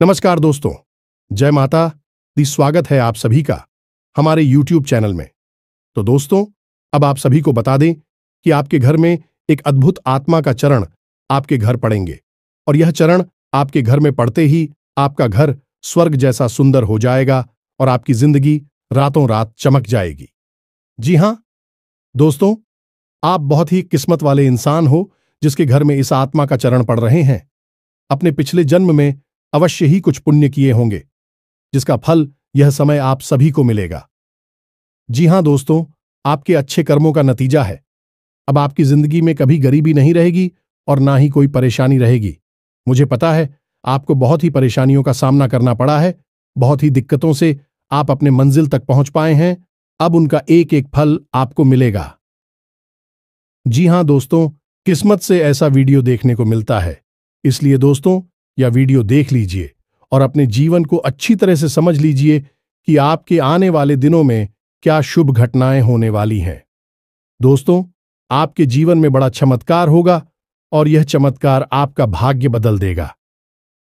नमस्कार दोस्तों, जय माता दी। स्वागत है आप सभी का हमारे YouTube चैनल में। तो दोस्तों, अब आप सभी को बता दें कि आपके घर में एक अद्भुत आत्मा का चरण आपके घर पड़ेंगे और यह चरण आपके घर में पड़ते ही आपका घर स्वर्ग जैसा सुंदर हो जाएगा और आपकी जिंदगी रातों रात चमक जाएगी। जी हां दोस्तों, आप बहुत ही किस्मत वाले इंसान हो जिसके घर में इस आत्मा का चरण पड़ रहे हैं। अपने पिछले जन्म में अवश्य ही कुछ पुण्य किए होंगे जिसका फल यह समय आप सभी को मिलेगा। जी हां दोस्तों, आपके अच्छे कर्मों का नतीजा है। अब आपकी जिंदगी में कभी गरीबी नहीं रहेगी और ना ही कोई परेशानी रहेगी। मुझे पता है आपको बहुत ही परेशानियों का सामना करना पड़ा है, बहुत ही दिक्कतों से आप अपने मंजिल तक पहुंच पाए हैं। अब उनका एक एक फल आपको मिलेगा। जी हां दोस्तों, किस्मत से ऐसा वीडियो देखने को मिलता है। इसलिए दोस्तों, यह वीडियो देख लीजिए और अपने जीवन को अच्छी तरह से समझ लीजिए कि आपके आने वाले दिनों में क्या शुभ घटनाएं होने वाली हैं। दोस्तों, आपके जीवन में बड़ा चमत्कार होगा और यह चमत्कार आपका भाग्य बदल देगा।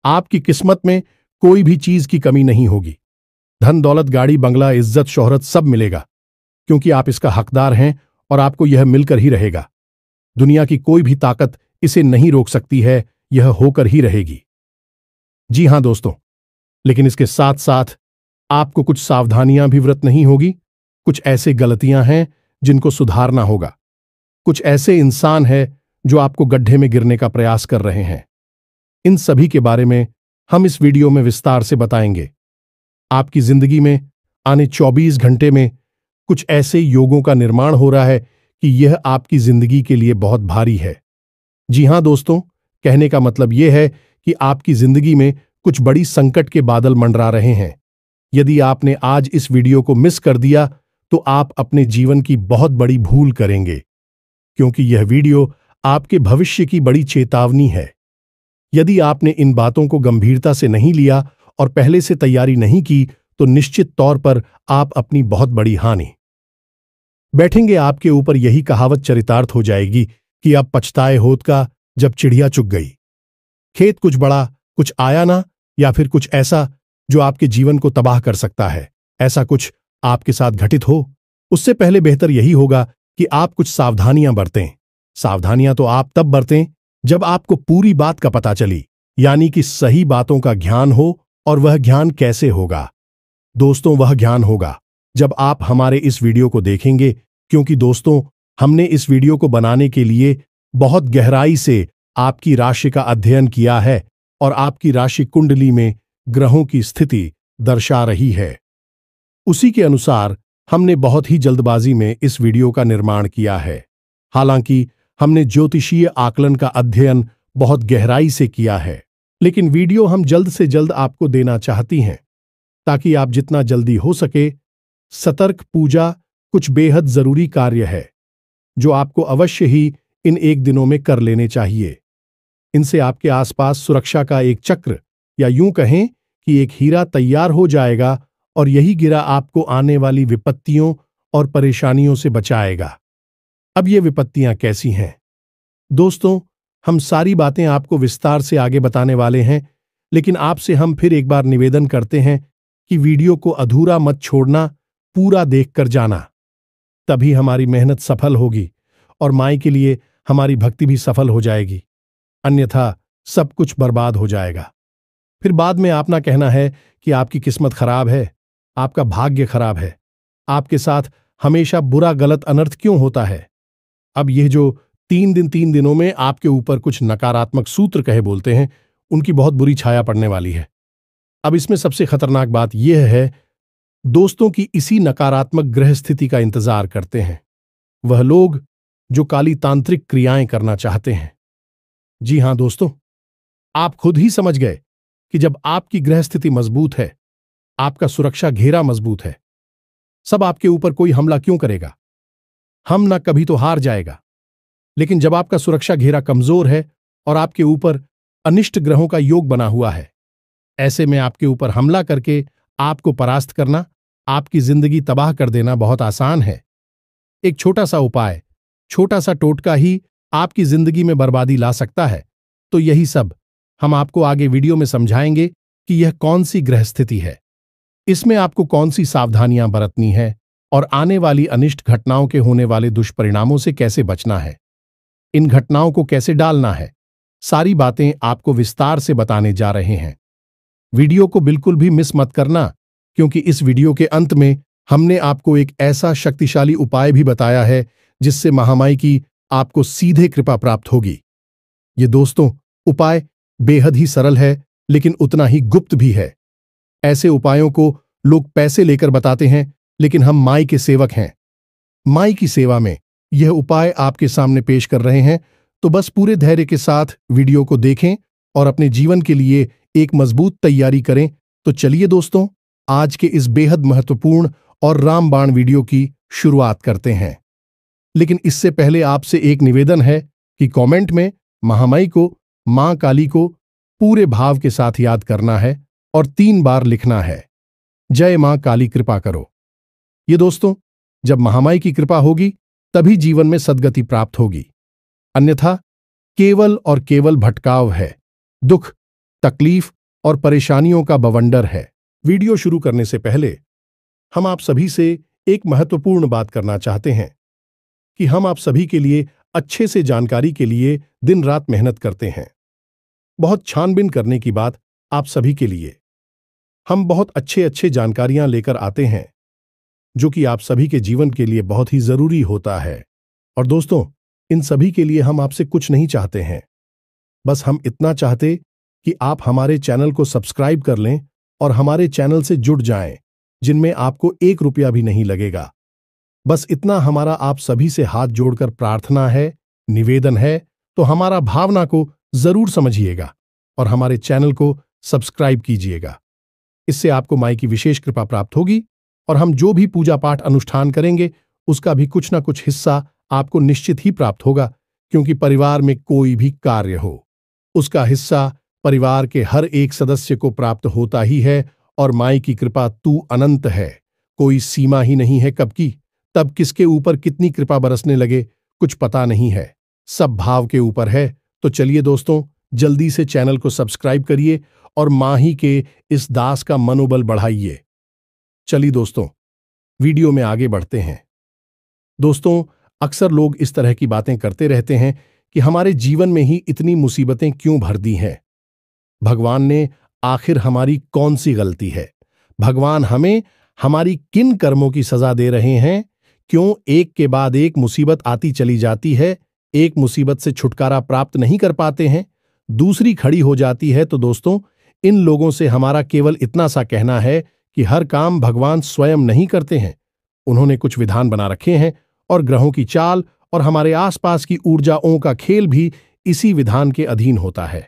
आपकी किस्मत में कोई भी चीज की कमी नहीं होगी। धन दौलत, गाड़ी बंगला, इज्जत शोहरत सब मिलेगा क्योंकि आप इसका हकदार हैं और आपको यह मिलकर ही रहेगा। दुनिया की कोई भी ताकत इसे नहीं रोक सकती है, यह होकर ही रहेगी। जी हां दोस्तों, लेकिन इसके साथ साथ आपको कुछ सावधानियां भी व्रत नहीं होगी। कुछ ऐसे गलतियां हैं जिनको सुधारना होगा। कुछ ऐसे इंसान हैं जो आपको गड्ढे में गिरने का प्रयास कर रहे हैं। इन सभी के बारे में हम इस वीडियो में विस्तार से बताएंगे। आपकी जिंदगी में आने 24 घंटे में कुछ ऐसे योगों का निर्माण हो रहा है कि यह आपकी जिंदगी के लिए बहुत भारी है। जी हां दोस्तों, कहने का मतलब यह है कि आपकी जिंदगी में कुछ बड़ी संकट के बादल मंडरा रहे हैं। यदि आपने आज इस वीडियो को मिस कर दिया तो आप अपने जीवन की बहुत बड़ी भूल करेंगे, क्योंकि यह वीडियो आपके भविष्य की बड़ी चेतावनी है। यदि आपने इन बातों को गंभीरता से नहीं लिया और पहले से तैयारी नहीं की तो निश्चित तौर पर आप अपनी बहुत बड़ी हानि बैठेंगे। आपके ऊपर यही कहावत चरितार्थ हो जाएगी कि अब पछताए होत का जब चिड़िया चुग गई। खेत कुछ बड़ा कुछ आया ना, या फिर कुछ ऐसा जो आपके जीवन को तबाह कर सकता है, ऐसा कुछ आपके साथ घटित हो, उससे पहले बेहतर यही होगा कि आप कुछ सावधानियां बरतें। सावधानियां तो आप तब बरतें जब आपको पूरी बात का पता चली, यानी कि सही बातों का ज्ञान हो। और वह ज्ञान कैसे होगा दोस्तों? वह ज्ञान होगा जब आप हमारे इस वीडियो को देखेंगे, क्योंकि दोस्तों, हमने इस वीडियो को बनाने के लिए बहुत गहराई से आपकी राशि का अध्ययन किया है और आपकी राशि कुंडली में ग्रहों की स्थिति दर्शा रही है। उसी के अनुसार हमने बहुत ही जल्दबाजी में इस वीडियो का निर्माण किया है। हालांकि हमने ज्योतिषीय आकलन का अध्ययन बहुत गहराई से किया है, लेकिन वीडियो हम जल्द से जल्द आपको देना चाहती हैं ताकि आप जितना जल्दी हो सके सतर्क पूजा कुछ बेहद जरूरी कार्य है जो आपको अवश्य ही इन एक दिनों में कर लेने चाहिए। इनसे आपके आसपास सुरक्षा का एक चक्र, या यूं कहें कि एक हीरा तैयार हो जाएगा और यही गिरा आपको आने वाली विपत्तियों और परेशानियों से बचाएगा। अब ये विपत्तियां कैसी हैं दोस्तों? हम सारी बातें आपको विस्तार से आगे बताने वाले हैं, लेकिन आपसे हम फिर एक बार निवेदन करते हैं कि वीडियो को अधूरा मत छोड़ना, पूरा देखकर जाना। तभी हमारी मेहनत सफल होगी और माई के लिए हमारी भक्ति भी सफल हो जाएगी। अन्यथा सब कुछ बर्बाद हो जाएगा। फिर बाद में आप ना कहना है कि आपकी किस्मत खराब है, आपका भाग्य खराब है, आपके साथ हमेशा बुरा गलत अनर्थ क्यों होता है। अब यह जो 3 दिनों में आपके ऊपर कुछ नकारात्मक सूत्र कहे बोलते हैं, उनकी बहुत बुरी छाया पड़ने वाली है। अब इसमें सबसे खतरनाक बात यह है दोस्तों कि इसी नकारात्मक ग्रह स्थिति का इंतजार करते हैं वह लोग जो काली तांत्रिक क्रियाएं करना चाहते हैं। जी हां दोस्तों, आप खुद ही समझ गए कि जब आपकी ग्रह स्थिति मजबूत है, आपका सुरक्षा घेरा मजबूत है, सब आपके ऊपर कोई हमला क्यों करेगा? हम ना कभी तो हार जाएगा। लेकिन जब आपका सुरक्षा घेरा कमजोर है और आपके ऊपर अनिष्ट ग्रहों का योग बना हुआ है, ऐसे में आपके ऊपर हमला करके आपको परास्त करना, आपकी जिंदगी तबाह कर देना बहुत आसान है। एक छोटा सा उपाय, छोटा सा टोटका ही आपकी जिंदगी में बर्बादी ला सकता है। तो यही सब हम आपको आगे वीडियो में समझाएंगे कि यह कौन सी ग्रह स्थिति है, इसमें आपको कौन सी सावधानियां बरतनी है और आने वाली अनिष्ट घटनाओं के होने वाले दुष्परिणामों से कैसे बचना है, इन घटनाओं को कैसे डालना है, सारी बातें आपको विस्तार से बताने जा रहे हैं। वीडियो को बिल्कुल भी मिस मत करना, क्योंकि इस वीडियो के अंत में हमने आपको एक ऐसा शक्तिशाली उपाय भी बताया है जिससे महामाई की आपको सीधे कृपा प्राप्त होगी। ये दोस्तों उपाय बेहद ही सरल है, लेकिन उतना ही गुप्त भी है। ऐसे उपायों को लोग पैसे लेकर बताते हैं, लेकिन हम माई के सेवक हैं। माई की सेवा में यह उपाय आपके सामने पेश कर रहे हैं, तो बस पूरे धैर्य के साथ वीडियो को देखें और अपने जीवन के लिए एक मजबूत तैयारी करें। तो चलिए दोस्तों, आज के इस बेहद महत्वपूर्ण और रामबाण वीडियो की शुरुआत करते हैं। लेकिन इससे पहले आपसे एक निवेदन है कि कमेंट में महामाई को, मां काली को पूरे भाव के साथ याद करना है और 3 बार लिखना है, जय मां काली कृपा करो। ये दोस्तों, जब महामाई की कृपा होगी तभी जीवन में सद्गति प्राप्त होगी, अन्यथा केवल और केवल भटकाव है, दुख, तकलीफ और परेशानियों का बवंडर है। वीडियो शुरू करने से पहले हम आप सभी से एक महत्वपूर्ण बात करना चाहते हैं कि हम आप सभी के लिए अच्छे से जानकारी के लिए दिन रात मेहनत करते हैं। बहुत छानबीन करने की बात आप सभी के लिए हम बहुत अच्छे जानकारियां लेकर आते हैं, जो कि आप सभी के जीवन के लिए बहुत ही जरूरी होता है। और दोस्तों, इन सभी के लिए हम आपसे कुछ नहीं चाहते हैं, बस हम इतना चाहते कि आप हमारे चैनल को सब्सक्राइब कर लें और हमारे चैनल से जुड़ जाएं, जिनमें आपको 1 रुपया भी नहीं लगेगा। बस इतना हमारा आप सभी से हाथ जोड़कर प्रार्थना है, निवेदन है। तो हमारा भावना को जरूर समझिएगा और हमारे चैनल को सब्सक्राइब कीजिएगा। इससे आपको माई की विशेष कृपा प्राप्त होगी और हम जो भी पूजा पाठ अनुष्ठान करेंगे उसका भी कुछ ना कुछ हिस्सा आपको निश्चित ही प्राप्त होगा, क्योंकि परिवार में कोई भी कार्य हो उसका हिस्सा परिवार के हर एक सदस्य को प्राप्त होता ही है। और माई की कृपा तू अनंत है, कोई सीमा ही नहीं है कब की, तब किसके ऊपर कितनी कृपा बरसने लगे कुछ पता नहीं है, सब भाव के ऊपर है। तो चलिए दोस्तों, जल्दी से चैनल को सब्सक्राइब करिए और मां ही के इस दास का मनोबल बढ़ाइए। चलिए दोस्तों, वीडियो में आगे बढ़ते हैं। दोस्तों, अक्सर लोग इस तरह की बातें करते रहते हैं कि हमारे जीवन में ही इतनी मुसीबतें क्यों भर दी हैं, भगवान ने आखिर हमारी कौन सी गलती है, भगवान हमें हमारी किन कर्मों की सजा दे रहे हैं, क्यों एक के बाद एक मुसीबत आती चली जाती है, एक मुसीबत से छुटकारा प्राप्त नहीं कर पाते हैं, दूसरी खड़ी हो जाती है। तो दोस्तों, इन लोगों से हमारा केवल इतना सा कहना है कि हर काम भगवान स्वयं नहीं करते हैं, उन्होंने कुछ विधान बना रखे हैं और ग्रहों की चाल और हमारे आसपास की ऊर्जाओं का खेल भी इसी विधान के अधीन होता है।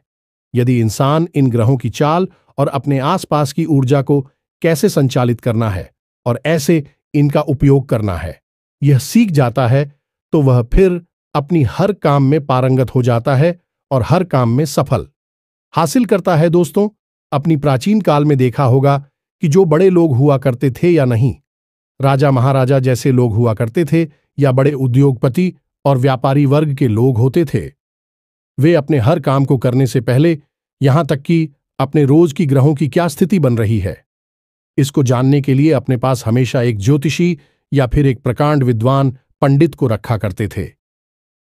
यदि इंसान इन ग्रहों की चाल और अपने आसपास की ऊर्जा को कैसे संचालित करना है और ऐसे इनका उपयोग करना है यह सीख जाता है, तो वह फिर अपनी हर काम में पारंगत हो जाता है और हर काम में सफल हासिल करता है। दोस्तों, अपनी प्राचीन काल में देखा होगा कि जो बड़े लोग हुआ करते थे या नहीं, राजा महाराजा जैसे लोग हुआ करते थे या बड़े उद्योगपति और व्यापारी वर्ग के लोग होते थे, वे अपने हर काम को करने से पहले, यहां तक कि अपने रोज की ग्रहों की क्या स्थिति बन रही है, इसको जानने के लिए अपने पास हमेशा एक ज्योतिषी या फिर एक प्रकांड विद्वान पंडित को रखा करते थे।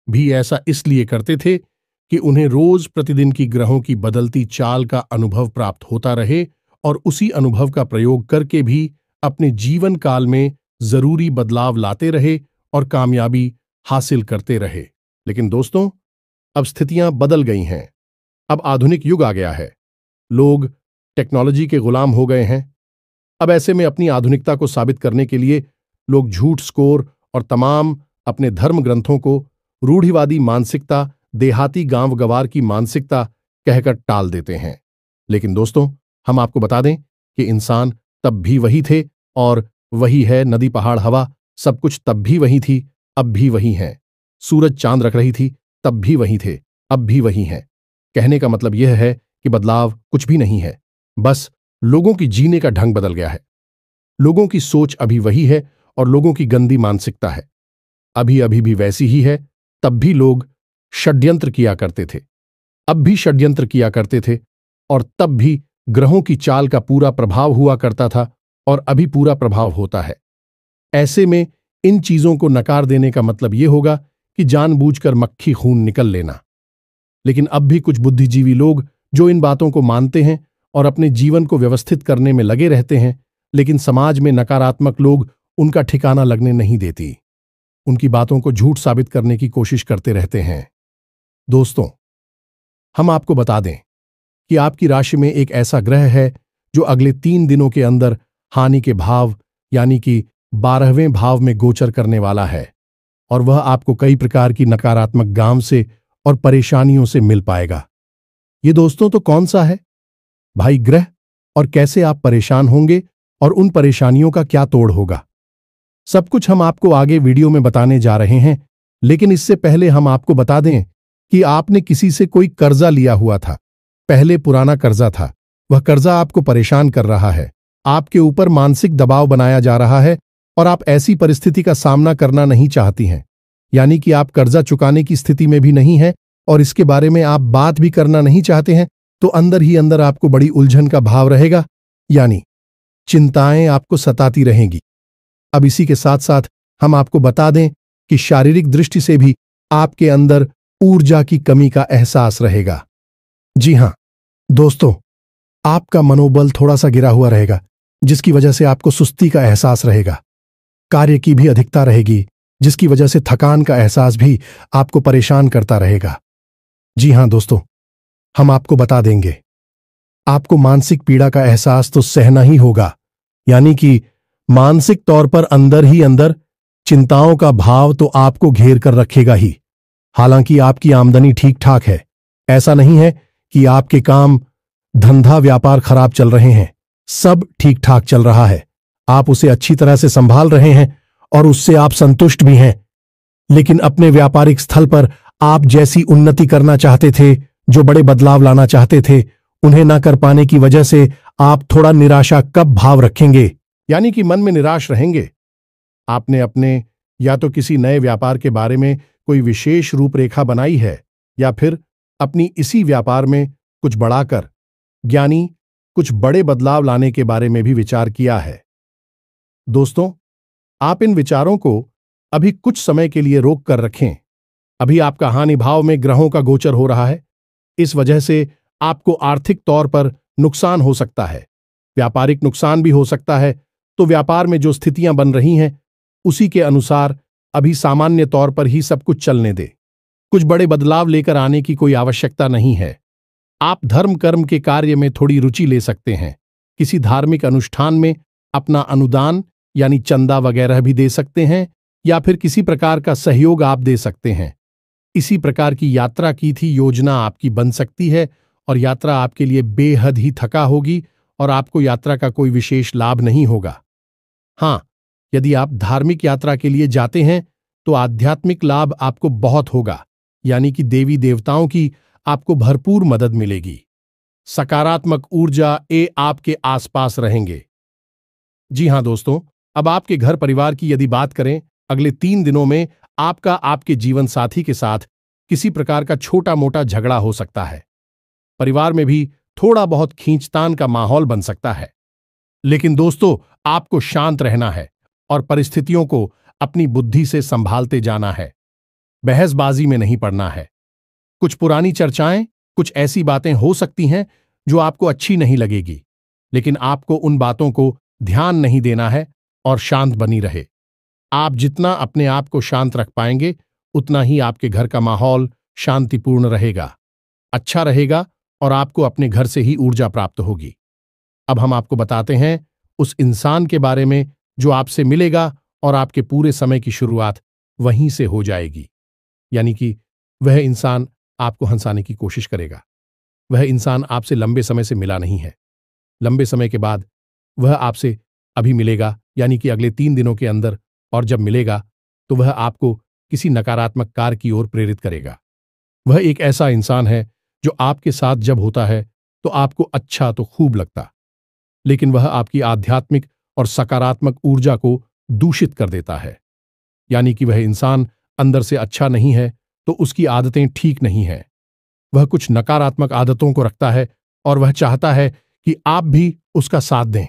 भी ऐसा इसलिए करते थे कि उन्हें रोज प्रतिदिन की ग्रहों की बदलती चाल का अनुभव प्राप्त होता रहे और उसी अनुभव का प्रयोग करके भी अपने जीवन काल में जरूरी बदलाव लाते रहे और कामयाबी हासिल करते रहे। लेकिन दोस्तों, अब स्थितियां बदल गई हैं, अब आधुनिक युग आ गया है, लोग टेक्नोलॉजी के गुलाम हो गए हैं। अब ऐसे में अपनी आधुनिकता को साबित करने के लिए लोग झूठ स्कोर और तमाम अपने धर्म ग्रंथों को रूढ़िवादी मानसिकता, देहाती गांव गवार की मानसिकता कहकर टाल देते हैं। लेकिन दोस्तों, हम आपको बता दें कि इंसान तब भी वही थे और वही है, नदी पहाड़ हवा सब कुछ तब भी वही थी, अब भी वही है। सूरज चांद रख रही थी, तब भी वही थे, अब भी वही हैं। कहने का मतलब यह है कि बदलाव कुछ भी नहीं है, बस लोगों की जीने का ढंग बदल गया है। लोगों की सोच अभी वही है और लोगों की गंदी मानसिकता है अभी भी वैसी ही है। तब भी लोग षड्यंत्र किया करते थे, अब भी षड्यंत्र किया करते थे और तब भी ग्रहों की चाल का पूरा प्रभाव हुआ करता था और अभी पूरा प्रभाव होता है। ऐसे में इन चीजों को नकार देने का मतलब यह होगा कि जानबूझकर मक्खी खून निकल लेना। लेकिन अब भी कुछ बुद्धिजीवी लोग जो इन बातों को मानते हैं और अपने जीवन को व्यवस्थित करने में लगे रहते हैं, लेकिन समाज में नकारात्मक लोग उनका ठिकाना लगने नहीं देती। उनकी बातों को झूठ साबित करने की कोशिश करते रहते हैं। दोस्तों, हम आपको बता दें कि आपकी राशि में एक ऐसा ग्रह है जो अगले 3 दिनों के अंदर हानि के भाव यानी कि 12वें भाव में गोचर करने वाला है और वह आपको कई प्रकार की नकारात्मक गांव से और परेशानियों से मिल पाएगा। ये दोस्तों तो कौन सा है भाई ग्रह और कैसे आप परेशान होंगे और उन परेशानियों का क्या तोड़ होगा, सब कुछ हम आपको आगे वीडियो में बताने जा रहे हैं। लेकिन इससे पहले हम आपको बता दें कि आपने किसी से कोई कर्जा लिया हुआ था, पहले पुराना कर्जा था, वह कर्जा आपको परेशान कर रहा है, आपके ऊपर मानसिक दबाव बनाया जा रहा है और आप ऐसी परिस्थिति का सामना करना नहीं चाहती हैं, यानी कि आप कर्जा चुकाने की स्थिति में भी नहीं है और इसके बारे में आप बात भी करना नहीं चाहते हैं, तो अंदर ही अंदर आपको बड़ी उलझन का भाव रहेगा, यानी चिंताएं आपको सताती रहेंगी। अब इसी के साथ साथ हम आपको बता दें कि शारीरिक दृष्टि से भी आपके अंदर ऊर्जा की कमी का एहसास रहेगा। जी हां दोस्तों, आपका मनोबल थोड़ा सा गिरा हुआ रहेगा, जिसकी वजह से आपको सुस्ती का एहसास रहेगा। कार्य की भी अधिकता रहेगी, जिसकी वजह से थकान का एहसास भी आपको परेशान करता रहेगा। जी हां दोस्तों, हम आपको बता देंगे, आपको मानसिक पीड़ा का एहसास तो सहना ही होगा, यानी कि मानसिक तौर पर अंदर ही अंदर चिंताओं का भाव तो आपको घेर कर रखेगा ही। हालांकि आपकी आमदनी ठीक ठाक है, ऐसा नहीं है कि आपके काम धंधा व्यापार खराब चल रहे हैं, सब ठीक ठाक चल रहा है, आप उसे अच्छी तरह से संभाल रहे हैं और उससे आप संतुष्ट भी हैं। लेकिन अपने व्यापारिक स्थल पर आप जैसी उन्नति करना चाहते थे, जो बड़े बदलाव लाना चाहते थे, उन्हें न कर पाने की वजह से आप थोड़ा निराशा कब भाव रखेंगे, यानी कि मन में निराश रहेंगे। आपने अपने या तो किसी नए व्यापार के बारे में कोई विशेष रूपरेखा बनाई है या फिर अपनी इसी व्यापार में कुछ बढ़ाकर यानी कुछ बड़े बदलाव लाने के बारे में भी विचार किया है। दोस्तों, आप इन विचारों को अभी कुछ समय के लिए रोक कर रखें। अभी आपका हानि भाव में ग्रहों का गोचर हो रहा है, इस वजह से आपको आर्थिक तौर पर नुकसान हो सकता है, व्यापारिक नुकसान भी हो सकता है। तो व्यापार में जो स्थितियां बन रही हैं उसी के अनुसार अभी सामान्य तौर पर ही सब कुछ चलने दे। कुछ बड़े बदलाव लेकर आने की कोई आवश्यकता नहीं है। आप धर्म कर्म के कार्य में थोड़ी रुचि ले सकते हैं, किसी धार्मिक अनुष्ठान में अपना अनुदान यानी चंदा वगैरह भी दे सकते हैं या फिर किसी प्रकार का सहयोग आप दे सकते हैं। इसी प्रकार की यात्रा की थी योजना आपकी बन सकती है और यात्रा आपके लिए बेहद ही थका होगी और आपको यात्रा का कोई विशेष लाभ नहीं होगा। हां, यदि आप धार्मिक यात्रा के लिए जाते हैं तो आध्यात्मिक लाभ आपको बहुत होगा, यानी कि देवी देवताओं की आपको भरपूर मदद मिलेगी। सकारात्मक ऊर्जा आपके आसपास रहेंगे। जी हां दोस्तों, अब आपके घर परिवार की यदि बात करें, अगले 3 दिनों में आपका आपके जीवन साथी के साथ किसी प्रकार का छोटा मोटा झगड़ा हो सकता है। परिवार में भी थोड़ा बहुत खींचतान का माहौल बन सकता है। लेकिन दोस्तों, आपको शांत रहना है और परिस्थितियों को अपनी बुद्धि से संभालते जाना है, बहसबाजी में नहीं पड़ना है। कुछ पुरानी चर्चाएं, कुछ ऐसी बातें हो सकती हैं जो आपको अच्छी नहीं लगेगी, लेकिन आपको उन बातों को ध्यान नहीं देना है और शांत बनी रहे। आप जितना अपने आप को शांत रख पाएंगे, उतना ही आपके घर का माहौल शांतिपूर्ण रहेगा, अच्छा रहेगा और आपको अपने घर से ही ऊर्जा प्राप्त होगी। अब हम आपको बताते हैं उस इंसान के बारे में जो आपसे मिलेगा और आपके पूरे समय की शुरुआत वहीं से हो जाएगी, यानी कि वह इंसान आपको हंसाने की कोशिश करेगा। वह इंसान आपसे लंबे समय से मिला नहीं है, लंबे समय के बाद वह आपसे अभी मिलेगा, यानी कि अगले 3 दिनों के अंदर, और जब मिलेगा तो वह आपको किसी नकारात्मक कार्य की ओर प्रेरित करेगा। वह एक ऐसा इंसान है जो आपके साथ जब होता है तो आपको अच्छा तो खूब लगता, लेकिन वह आपकी आध्यात्मिक और सकारात्मक ऊर्जा को दूषित कर देता है, यानी कि वह इंसान अंदर से अच्छा नहीं है तो उसकी आदतें ठीक नहीं हैं। वह कुछ नकारात्मक आदतों को रखता है और वह चाहता है कि आप भी उसका साथ दें।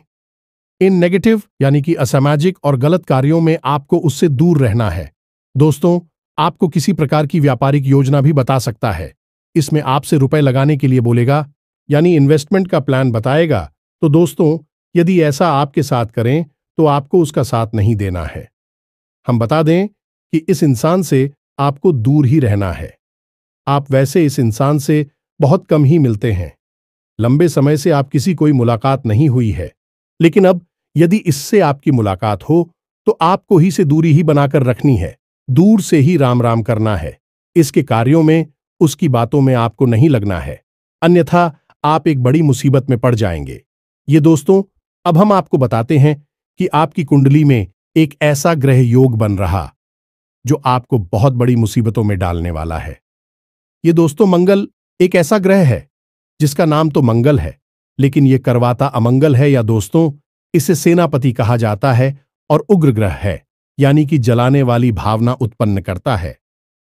इन नेगेटिव यानी कि असामाजिक और गलत कार्यों में आपको उससे दूर रहना है। दोस्तों, आपको किसी प्रकार की व्यापारिक योजना भी बता सकता है। इसमें आपसे रुपए लगाने के लिए बोलेगा, यानी इन्वेस्टमेंट का प्लान बताएगा। तो दोस्तों, यदि ऐसा आपके साथ करें तो आपको उसका साथ नहीं देना है। हम बता दें कि इस इंसान से आपको दूर ही रहना है। आप वैसे इस इंसान से बहुत कम ही मिलते हैं। लंबे समय से आप किसी कोई मुलाकात नहीं हुई है, लेकिन अब यदि इससे आपकी मुलाकात हो तो आपको ही से दूरी ही बनाकर रखनी है। दूर से ही राम राम करना है। इसके कार्यों में, उसकी बातों में आपको नहीं लगना है, अन्यथा आप एक बड़ी मुसीबत में पड़ जाएंगे। ये दोस्तों, अब हम आपको बताते हैं कि आपकी कुंडली में एक ऐसा ग्रह योग बन रहा जो आपको बहुत बड़ी मुसीबतों में डालने वाला है। ये दोस्तों, मंगल एक ऐसा ग्रह है जिसका नाम तो मंगल है, लेकिन यह करवाता अमंगल है। या दोस्तों, इसे सेनापति कहा जाता है और उग्र ग्रह है, यानी कि जलाने वाली भावना उत्पन्न करता है।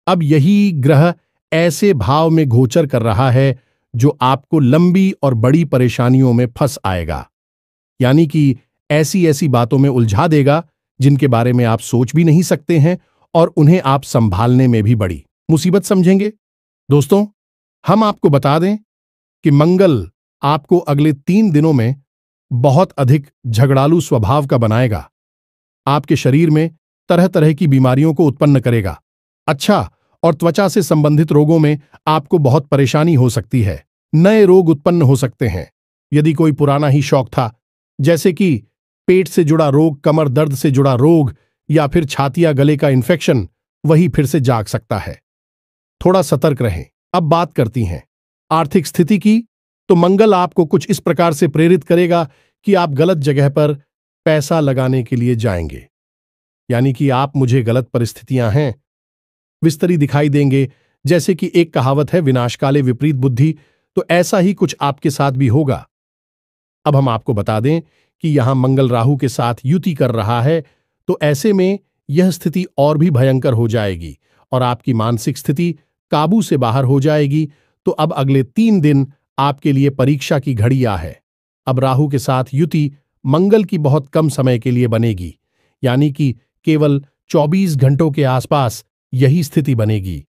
अब यही ग्रह ऐसे भाव में गोचर कर रहा है जो आपको लंबी और बड़ी परेशानियों में फंस आएगा, यानी कि ऐसी ऐसी बातों में उलझा देगा जिनके बारे में आप सोच भी नहीं सकते हैं और उन्हें आप संभालने में भी बड़ी मुसीबत समझेंगे। दोस्तों, हम आपको बता दें कि मंगल आपको अगले 3 दिनों में बहुत अधिक झगड़ालू स्वभाव का बनाएगा। आपके शरीर में तरह तरह की बीमारियों को उत्पन्न करेगा। अच्छा, और त्वचा से संबंधित रोगों में आपको बहुत परेशानी हो सकती है। नए रोग उत्पन्न हो सकते हैं। यदि कोई पुराना ही शौक था, जैसे कि पेट से जुड़ा रोग, कमर दर्द से जुड़ा रोग या फिर छाती या गले का इन्फेक्शन, वही फिर से जाग सकता है। थोड़ा सतर्क रहें। अब बात करती हैं आर्थिक स्थिति की, तो मंगल आपको कुछ इस प्रकार से प्रेरित करेगा कि आप गलत जगह पर पैसा लगाने के लिए जाएंगे, यानी कि आप मुझे गलत परिस्थितियां हैं विस्तरी दिखाई देंगे। जैसे कि एक कहावत है, विनाशकाले विपरीत बुद्धि, तो ऐसा ही कुछ आपके साथ भी होगा। अब हम आपको बता दें कि यहां मंगल राहु के साथ युति कर रहा है, तो ऐसे में यह स्थिति और भी भयंकर हो जाएगी और आपकी मानसिक स्थिति काबू से बाहर हो जाएगी। तो अब अगले 3 दिन आपके लिए परीक्षा की घड़ियां है। अब राहु के साथ युति मंगल की बहुत कम समय के लिए बनेगी, यानी कि केवल 24 घंटों के आसपास यही स्थिति बनेगी।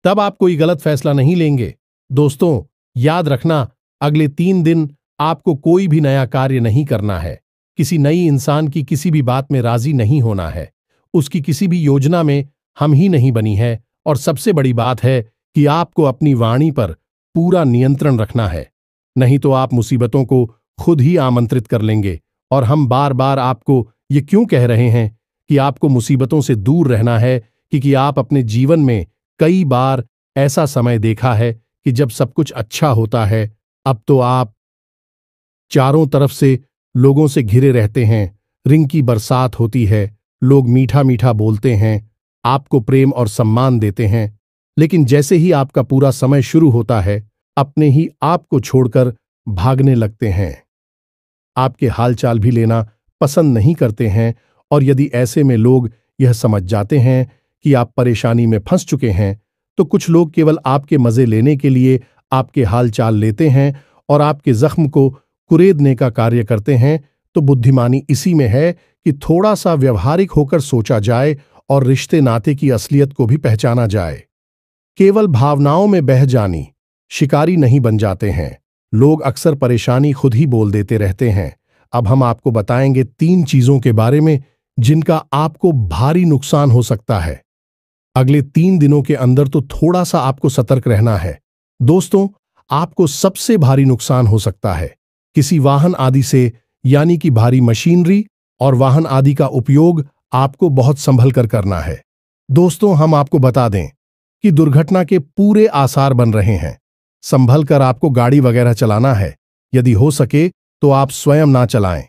तब आप कोई गलत फैसला नहीं लेंगे। दोस्तों, याद रखना, अगले 3 दिन आपको कोई भी नया कार्य नहीं करना है। किसी नई इंसान की किसी भी बात में राजी नहीं होना है। उसकी किसी भी योजना में हम ही नहीं बनी है। और सबसे बड़ी बात है कि आपको अपनी वाणी पर पूरा नियंत्रण रखना है, नहीं तो आप मुसीबतों को खुद ही आमंत्रित कर लेंगे। और हम बार बार आपको ये क्यों कह रहे हैं कि आपको मुसीबतों से दूर रहना है, क्योंकि आप अपने जीवन में कई बार ऐसा समय देखा है कि जब सब कुछ अच्छा होता है, अब तो आप चारों तरफ से लोगों से घिरे रहते हैं। रिंग की बरसात होती है, लोग मीठा मीठा बोलते हैं, आपको प्रेम और सम्मान देते हैं, लेकिन जैसे ही आपका पूरा समय शुरू होता है, अपने ही आपको छोड़कर भागने लगते हैं। आपके हालचाल भी लेना पसंद नहीं करते हैं। और यदि ऐसे में लोग यह समझ जाते हैं कि आप परेशानी में फंस चुके हैं, तो कुछ लोग केवल आपके मजे लेने के लिए आपके हालचाल लेते हैं और आपके जख्म को कुरेदने का कार्य करते हैं। तो बुद्धिमानी इसी में है कि थोड़ा सा व्यवहारिक होकर सोचा जाए और रिश्ते नाते की असलियत को भी पहचाना जाए। केवल भावनाओं में बह जानी शिकारी नहीं बन जाते हैं। लोग अक्सर परेशानी खुद ही बोल देते रहते हैं। अब हम आपको बताएंगे 3 चीजों के बारे में जिनका आपको भारी नुकसान हो सकता है। अगले 3 दिनों के अंदर तो थोड़ा सा आपको सतर्क रहना है। दोस्तों, आपको सबसे भारी नुकसान हो सकता है किसी वाहन आदि से, यानी कि भारी मशीनरी और वाहन आदि का उपयोग आपको बहुत संभल कर करना है। दोस्तों, हम आपको बता दें कि दुर्घटना के पूरे आसार बन रहे हैं। संभल कर आपको गाड़ी वगैरह चलाना है। यदि हो सके तो आप स्वयं ना चलाएं,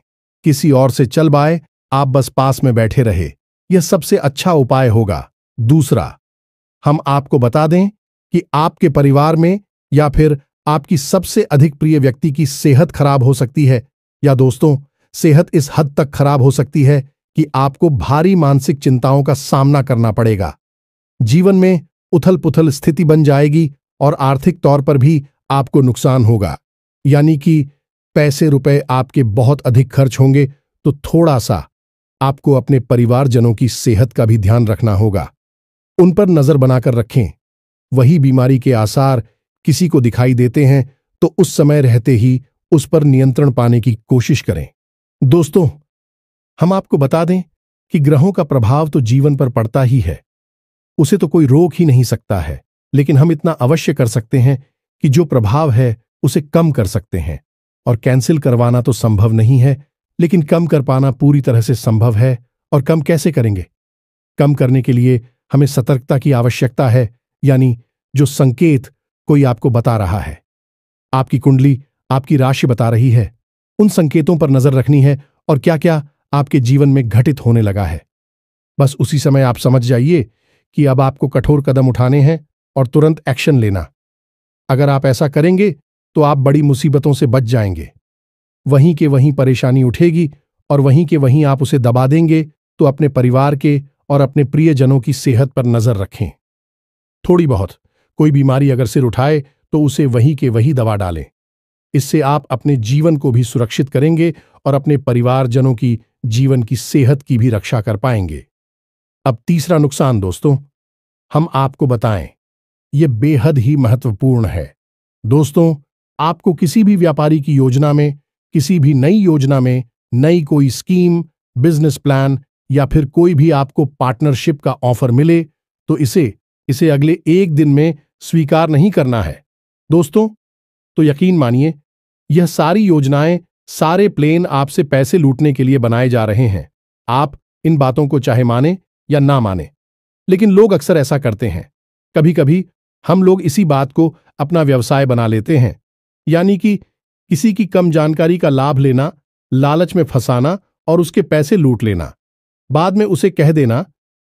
किसी और से चलवाएं, आप बस पास में बैठे रहे, यह सबसे अच्छा उपाय होगा। दूसरा, हम आपको बता दें कि आपके परिवार में या फिर आपकी सबसे अधिक प्रिय व्यक्ति की सेहत खराब हो सकती है। या दोस्तों, सेहत इस हद तक खराब हो सकती है कि आपको भारी मानसिक चिंताओं का सामना करना पड़ेगा। जीवन में उथल पुथल स्थिति बन जाएगी और आर्थिक तौर पर भी आपको नुकसान होगा, यानी कि पैसे रुपए आपके बहुत अधिक खर्च होंगे तो थोड़ा सा आपको अपने परिवारजनों की सेहत का भी ध्यान रखना होगा। उन पर नजर बनाकर रखें। वही बीमारी के आसार किसी को दिखाई देते हैं तो उस समय रहते ही उस पर नियंत्रण पाने की कोशिश करें। दोस्तों, हम आपको बता दें कि ग्रहों का प्रभाव तो जीवन पर पड़ता ही है, उसे तो कोई रोक ही नहीं सकता है, लेकिन हम इतना अवश्य कर सकते हैं कि जो प्रभाव है उसे कम कर सकते हैं। और कैंसिल करवाना तो संभव नहीं है, लेकिन कम कर पाना पूरी तरह से संभव है। और कम कैसे करेंगे? कम करने के लिए हमें सतर्कता की आवश्यकता है, यानी जो संकेत कोई आपको बता रहा है, आपकी कुंडली आपकी राशि बता रही है, उन संकेतों पर नजर रखनी है और क्या क्या आपके जीवन में घटित होने लगा है। बस उसी समय आप समझ जाइए कि अब आपको कठोर कदम उठाने हैं और तुरंत एक्शन लेना। अगर आप ऐसा करेंगे तो आप बड़ी मुसीबतों से बच जाएंगे। वहीं के वहीं परेशानी उठेगी और वहीं के वहीं आप उसे दबा देंगे, तो अपने परिवार के और अपने प्रियजनों की सेहत पर नजर रखें। थोड़ी बहुत कोई बीमारी अगर सिर उठाए तो उसे वहीं के वहीं दबा डालें। इससे आप अपने जीवन को भी सुरक्षित करेंगे और अपने परिवारजनों की जीवन की सेहत की भी रक्षा कर पाएंगे। अब तीसरा नुकसान दोस्तों, हम आपको बताएं, यह बेहद ही महत्वपूर्ण है। दोस्तों, आपको किसी भी व्यापारी की योजना में, किसी भी नई योजना में, नई कोई स्कीम, बिजनेस प्लान या फिर कोई भी आपको पार्टनरशिप का ऑफर मिले तो इसे अगले एक दिन में स्वीकार नहीं करना है। दोस्तों, तो यकीन मानिए, यह सारी योजनाएं, सारे प्लान आपसे पैसे लूटने के लिए बनाए जा रहे हैं। आप इन बातों को चाहे माने या ना माने, लेकिन लोग अक्सर ऐसा करते हैं। कभी कभी हम लोग इसी बात को अपना व्यवसाय बना लेते हैं, यानी कि किसी की कम जानकारी का लाभ लेना, लालच में फंसाना और उसके पैसे लूट लेना। बाद में उसे कह देना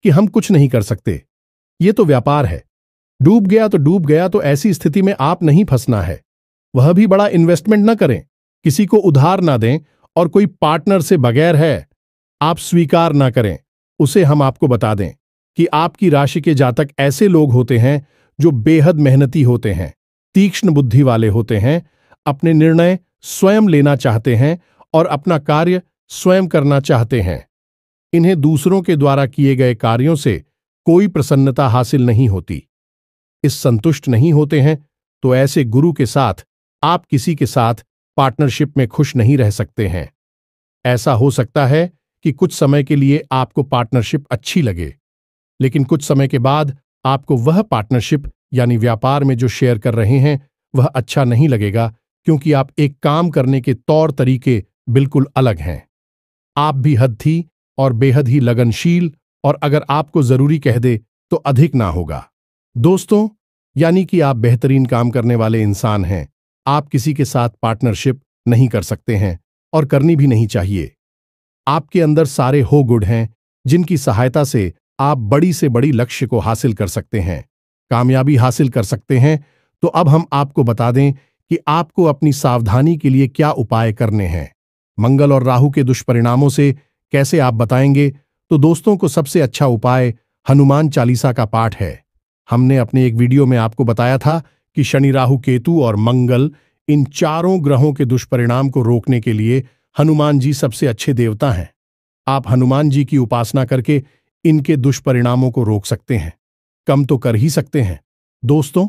कि हम कुछ नहीं कर सकते, ये तो व्यापार है, डूब गया तो डूब गया। तो ऐसी स्थिति में आप नहीं फंसना है। वह भी बड़ा इन्वेस्टमेंट न करें, किसी को उधार ना दें और कोई पार्टनर से बगैर है आप स्वीकार ना करें। उसे हम आपको बता दें कि आपकी राशि के जातक ऐसे लोग होते हैं जो बेहद मेहनती होते हैं, तीक्ष्ण बुद्धि वाले होते हैं, अपने निर्णय स्वयं लेना चाहते हैं और अपना कार्य स्वयं करना चाहते हैं। इन्हें दूसरों के द्वारा किए गए कार्यों से कोई प्रसन्नता हासिल नहीं होती। इस संतुष्ट नहीं होते हैं तो ऐसे गुरु के साथ आप किसी के साथ पार्टनरशिप में खुश नहीं रह सकते हैं। ऐसा हो सकता है कि कुछ समय के लिए आपको पार्टनरशिप अच्छी लगे, लेकिन कुछ समय के बाद आपको वह पार्टनरशिप यानी व्यापार में जो शेयर कर रहे हैं वह अच्छा नहीं लगेगा, क्योंकि आप एक काम करने के तौर तरीके बिल्कुल अलग हैं। आप भी हद और बेहद ही लगनशील, और अगर आपको जरूरी कह दे तो अधिक ना होगा। दोस्तों, यानी कि आप बेहतरीन काम करने वाले इंसान हैं। आप किसी के साथ पार्टनरशिप नहीं कर सकते हैं और करनी भी नहीं चाहिए। आपके अंदर सारे हो गुण हैं जिनकी सहायता से आप बड़ी से बड़ी लक्ष्य को हासिल कर सकते हैं, कामयाबी हासिल कर सकते हैं। तो अब हम आपको बता दें कि आपको अपनी सावधानी के लिए क्या उपाय करने हैं। मंगल और राहु के दुष्परिणामों से कैसे आप बताएंगे? तो दोस्तों को सबसे अच्छा उपाय हनुमान चालीसा का पाठ है। हमने अपने एक वीडियो में आपको बताया था कि शनि, राहु, केतु और मंगल, इन चारों ग्रहों के दुष्परिणाम को रोकने के लिए हनुमान जी सबसे अच्छे देवता हैं। आप हनुमान जी की उपासना करके इनके दुष्परिणामों को रोक सकते हैं, कम तो कर ही सकते हैं। दोस्तों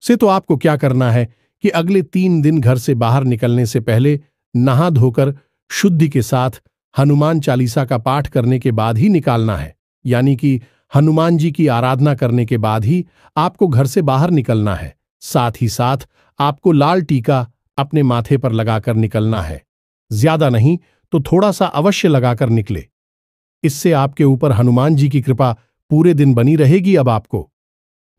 से तो आपको क्या करना है कि अगले 3 दिन घर से बाहर निकलने से पहले नहा धोकर शुद्धि के साथ हनुमान चालीसा का पाठ करने के बाद ही निकालना है, यानी कि हनुमान जी की आराधना करने के बाद ही आपको घर से बाहर निकलना है। साथ ही साथ आपको लाल टीका अपने माथे पर लगाकर निकलना है। ज्यादा नहीं तो थोड़ा सा अवश्य लगाकर निकले। इससे आपके ऊपर हनुमान जी की कृपा पूरे दिन बनी रहेगी। अब आपको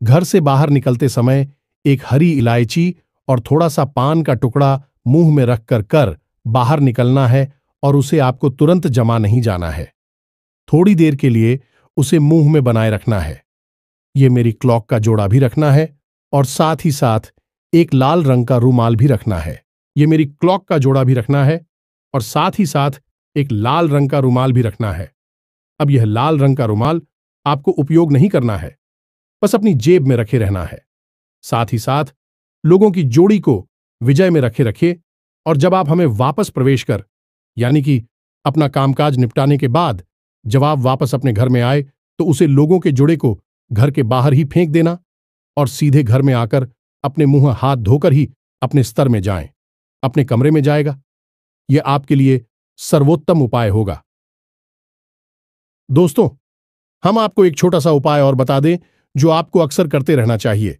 घर से बाहर निकलते समय एक हरी इलायची और थोड़ा सा पान का टुकड़ा मुंह में रखकर बाहर निकलना है, और उसे आपको तुरंत जमा नहीं जाना है। थोड़ी देर के लिए उसे मुंह में बनाए रखना है। ये मेरी क्लॉक का जोड़ा भी रखना है और साथ ही साथ एक लाल रंग का रूमाल भी रखना है। ये मेरी क्लॉक का जोड़ा भी रखना है और साथ ही साथ एक लाल रंग का रूमाल भी रखना है। अब यह लाल रंग का रूमाल आपको उपयोग नहीं करना है, बस अपनी जेब में रखे रहना है। साथ ही साथ लोगों की जोड़ी को विजय में रखे और जब आप हमें वापस प्रवेश कर यानी कि अपना कामकाज निपटाने के बाद जब आप वापस अपने घर में आए तो उसे लोगों के जोड़े को घर के बाहर ही फेंक देना और सीधे घर में आकर अपने मुंह हाथ धोकर ही अपने स्तर में जाएं, अपने कमरे में जाएगा। यह आपके लिए सर्वोत्तम उपाय होगा। दोस्तों, हम आपको एक छोटा सा उपाय और बता दें जो आपको अक्सर करते रहना चाहिए।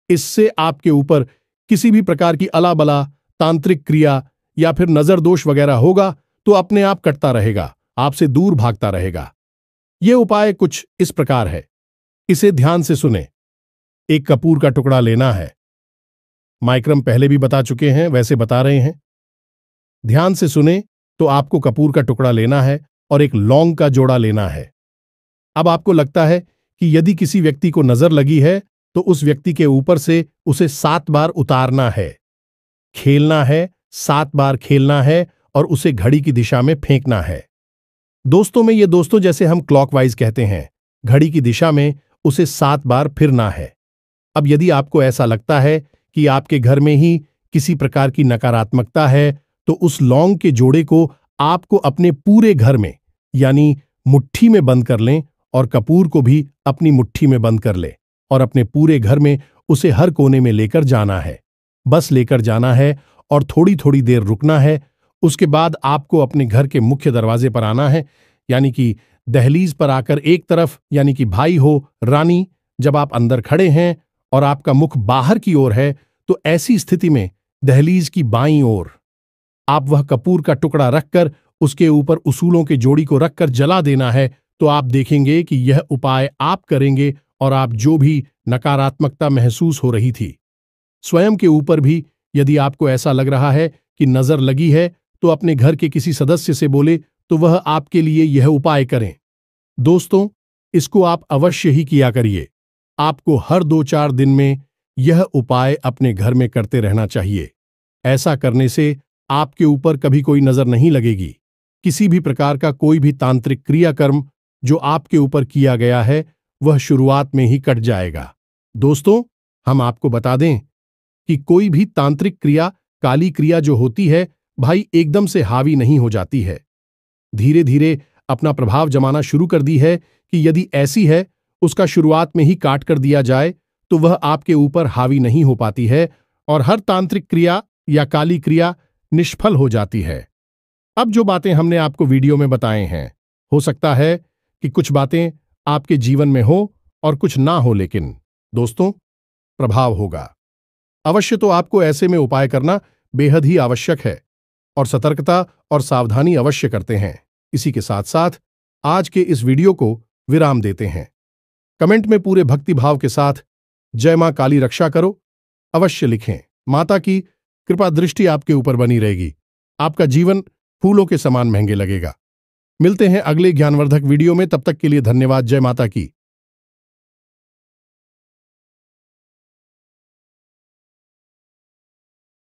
इससे आपके ऊपर किसी भी प्रकार की अलाबला तांत्रिक क्रिया या फिर नजर दोष वगैरह होगा तो अपने आप कटता रहेगा, आपसे दूर भागता रहेगा। यह उपाय कुछ इस प्रकार है, इसे ध्यान से सुने। एक कपूर का टुकड़ा लेना है। माइक्रम पहले भी बता चुके हैं, वैसे बता रहे हैं। ध्यान से सुने तो आपको कपूर का टुकड़ा लेना है और एक लौंग का जोड़ा लेना है। अब आपको लगता है कि यदि किसी व्यक्ति को नजर लगी है तो उस व्यक्ति के ऊपर से उसे 7 बार उतारना है, खेलना है, 7 बार खेलना है और उसे घड़ी की दिशा में फेंकना है। दोस्तों में ये दोस्तों जैसे हम क्लॉकवाइज कहते हैं, घड़ी की दिशा में उसे 7 बार फिरना है। अब यदि आपको ऐसा लगता है कि आपके घर में ही किसी प्रकार की नकारात्मकता है तो उस लौंग के जोड़े को आपको अपने पूरे घर में यानी मुट्ठी में बंद कर लें और कपूर को भी अपनी मुट्ठी में बंद कर ले और अपने पूरे घर में उसे हर कोने में लेकर जाना है। बस लेकर जाना है और थोड़ी थोड़ी देर रुकना है। उसके बाद आपको अपने घर के मुख्य दरवाजे पर आना है, यानी कि दहलीज पर आकर एक तरफ यानी कि भाई हो रानी, जब आप अंदर खड़े हैं और आपका मुख बाहर की ओर है तो ऐसी स्थिति में दहलीज की बाईं ओर आप वह कपूर का टुकड़ा रखकर उसके ऊपर उसूलों के जोड़ी को रखकर जला देना है। तो आप देखेंगे कि यह उपाय आप करेंगे और आप जो भी नकारात्मकता महसूस हो रही थी, स्वयं के ऊपर भी यदि आपको ऐसा लग रहा है कि नजर लगी है तो अपने घर के किसी सदस्य से बोले तो वह आपके लिए यह उपाय करें। दोस्तों, इसको आप अवश्य ही किया करिए। आपको हर 2-4 दिन में यह उपाय अपने घर में करते रहना चाहिए। ऐसा करने से आपके ऊपर कभी कोई नजर नहीं लगेगी। किसी भी प्रकार का कोई भी तांत्रिक क्रियाकर्म जो आपके ऊपर किया गया है वह शुरुआत में ही कट जाएगा। दोस्तों, हम आपको बता दें कि कोई भी तांत्रिक क्रिया, काली क्रिया जो होती है भाई, एकदम से हावी नहीं हो जाती है। धीरे धीरे अपना प्रभाव जमाना शुरू कर दी है कि यदि ऐसी है उसका शुरुआत में ही काट कर दिया जाए तो वह आपके ऊपर हावी नहीं हो पाती है और हर तांत्रिक क्रिया या काली क्रिया निष्फल हो जाती है। अब जो बातें हमने आपको वीडियो में बताए हैं, हो सकता है कि कुछ बातें आपके जीवन में हो और कुछ ना हो, लेकिन दोस्तों प्रभाव होगा अवश्य। तो आपको ऐसे में उपाय करना बेहद ही आवश्यक है और सतर्कता और सावधानी अवश्य करते हैं। इसी के साथ साथ आज के इस वीडियो को विराम देते हैं। कमेंट में पूरे भक्ति भाव के साथ जय मां काली रक्षा करो अवश्य लिखें। माता की कृपा दृष्टि आपके ऊपर बनी रहेगी। आपका जीवन फूलों के समान महंगे लगेगा। मिलते हैं अगले ज्ञानवर्धक वीडियो में, तब तक के लिए धन्यवाद। जय माता की।